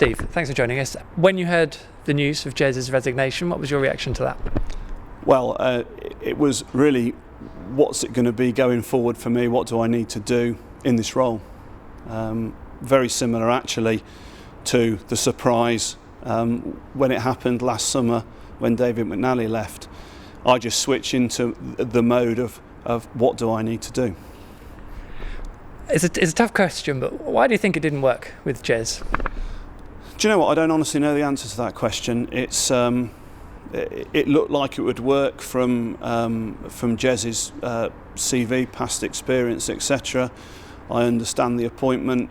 Steve, thanks for joining us. When you heard the news of Jez's resignation, what was your reaction to that? Well, it was really, what's it going to be going forward for me? What do I need to do in this role? Very similar actually to the surprise when it happened last summer when David McNally left. I just switched into the mode of what do I need to do? It's a tough question, but why do you think it didn't work with Jez? Do you know what? I don't honestly know the answer to that question. It looked like it would work from Jez's CV, past experience, etc. I understand the appointment.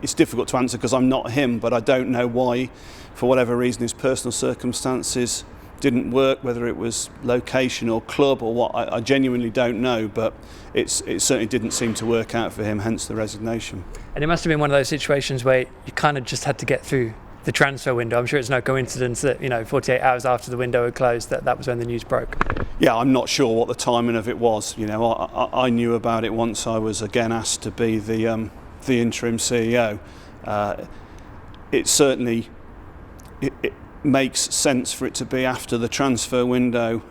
It's difficult to answer because I'm not him, but I don't know why, for whatever reason, his personal circumstances didn't work, whether it was location or club or what, I genuinely don't know, but it certainly didn't seem to work out for him, hence the resignation. And it must have been one of those situations where you kind of just had to get through the transfer window. I'm sure it's no coincidence that 48 hours after the window had closed that was when the news broke. Yeah, I'm not sure what the timing of it was. I knew about it once I was again asked to be the interim CEO. It certainly it makes sense for it to be after the transfer window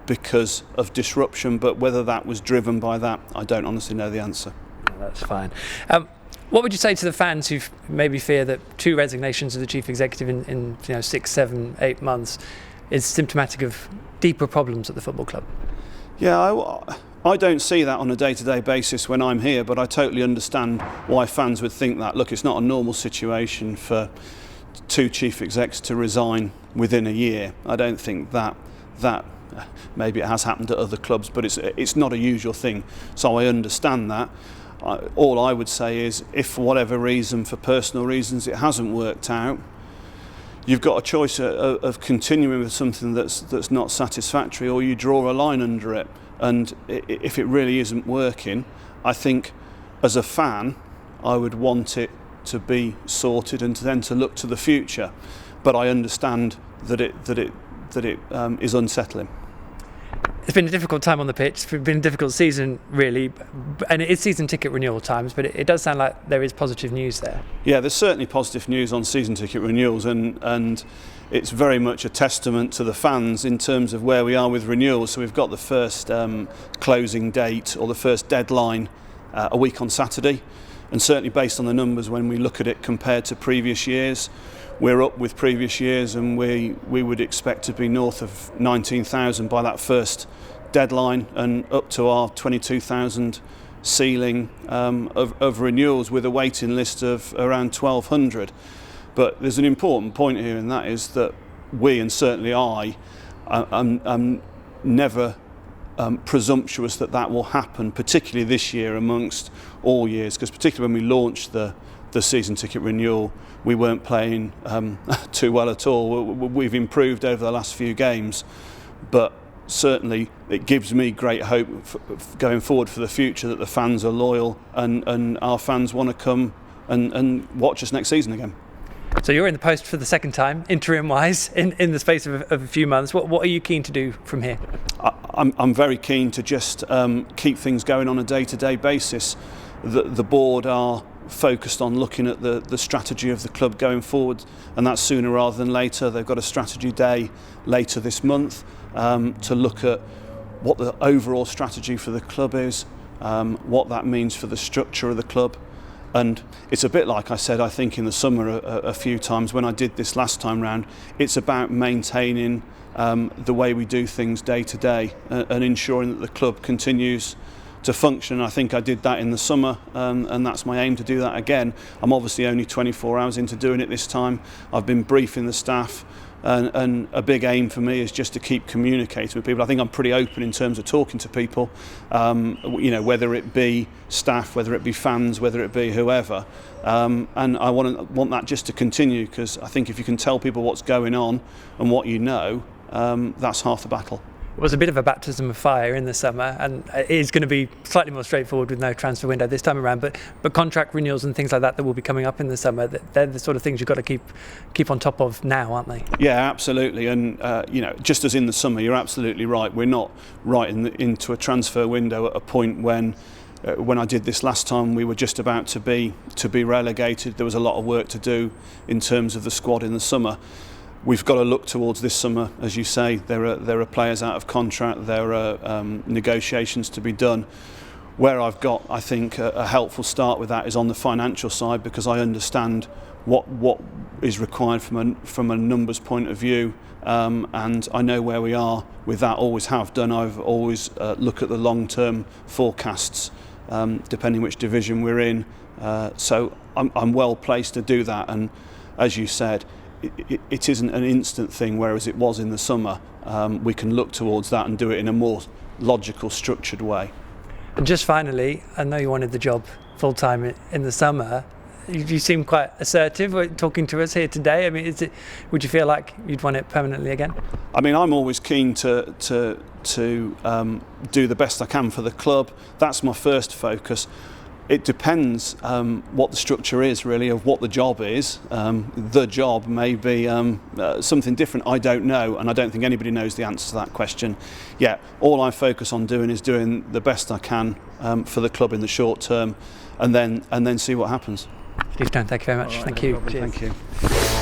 because of disruption, but whether that was driven by that, I don't honestly know the answer. No, that's fine. What would you say to the fans who maybe fear that 2 resignations of the chief executive in 6, 7, 8 months is symptomatic of deeper problems at the football club? Yeah, I don't see that on a day-to-day basis when I'm here, but I totally understand why fans would think that. Look, it's not a normal situation for 2 chief execs to resign within a year. I don't think that maybe it has happened at other clubs, but it's not a usual thing. So I understand that. All I would say is, if for whatever reason, for personal reasons, it hasn't worked out, you've got a choice of continuing with something that's not satisfactory, or you draw a line under it. And if it really isn't working, I think as a fan, I would want it to be sorted and then to look to the future. But I understand that it is unsettling. It's been a difficult time on the pitch. It's been a difficult season, really, and it is season ticket renewal times, but it does sound like there is positive news there. Yeah, there's certainly positive news on season ticket renewals, and it's very much a testament to the fans in terms of where we are with renewals. So we've got the first closing date, or the first deadline, a week on Saturday, and certainly based on the numbers, when we look at it compared to previous years, we're up with previous years, and we would expect to be north of 19,000 by that first deadline, and up to our 22,000 ceiling of renewals, with a waiting list of around 1,200. But there's an important point here, and that is that we, and certainly I'm never presumptuous that will happen, particularly this year amongst all years, because particularly when we launched the season ticket renewal, we weren't playing too well at all. We've improved over the last few games, but certainly it gives me great hope going forward for the future, that the fans are loyal and our fans want to come and watch us next season again. So you're in the post for the second time, interim-wise, in the space of a few months. What are you keen to do from here? I'm very keen to just keep things going on a day-to-day basis. The board are focused on looking at the strategy of the club going forward, and that's sooner rather than later. They've got a strategy day later this month to look at what the overall strategy for the club is, what that means for the structure of the club. And it's a bit like I said, I think in the summer a few times when I did this last time round, it's about maintaining the way we do things day to day and ensuring that the club continues to function. I think I did that in the summer, and that's my aim to do that again. I'm obviously only 24 hours into doing it this time. I've been briefing the staff, and a big aim for me is just to keep communicating with people. I think I'm pretty open in terms of talking to people, whether it be staff, whether it be fans, whether it be whoever, and I want that just to continue, because I think if you can tell people what's going on and what you know, that's half the battle. It was a bit of a baptism of fire in the summer, and it is going to be slightly more straightforward with no transfer window this time around, but contract renewals and things like that will be coming up in the summer, they're the sort of things you've got to keep on top of now, aren't they? Yeah, absolutely. And just as in the summer, you're absolutely right, we're not right into a transfer window at a point when when I did this last time, we were just about to be relegated. There was a lot of work to do in terms of the squad in the summer. We've got to look towards this summer, as you say. There are players out of contract. There are negotiations to be done. Where I've got, I think, a helpful start with that is on the financial side, because I understand what is required from a numbers point of view, and I know where we are with that. Always have done. I've always look at the long-term forecasts, depending which division we're in. So I'm well placed to do that. And as you said, it isn't an instant thing, whereas it was in the summer. We can look towards that and do it in a more logical, structured way. And just finally, I know you wanted the job full-time in the summer. You seem quite assertive talking to us here today. I mean, would you feel like you'd want it permanently again? I mean, I'm always keen to do the best I can for the club. That's my first focus. It depends what the structure is, really, of what the job is. The job may be something different. I don't know, and I don't think anybody knows the answer to that question yet. All I focus on doing is doing the best I can for the club in the short term, and then see what happens. Steve, thank you very much. Right, thank no you. problem. Cheers. Thank you.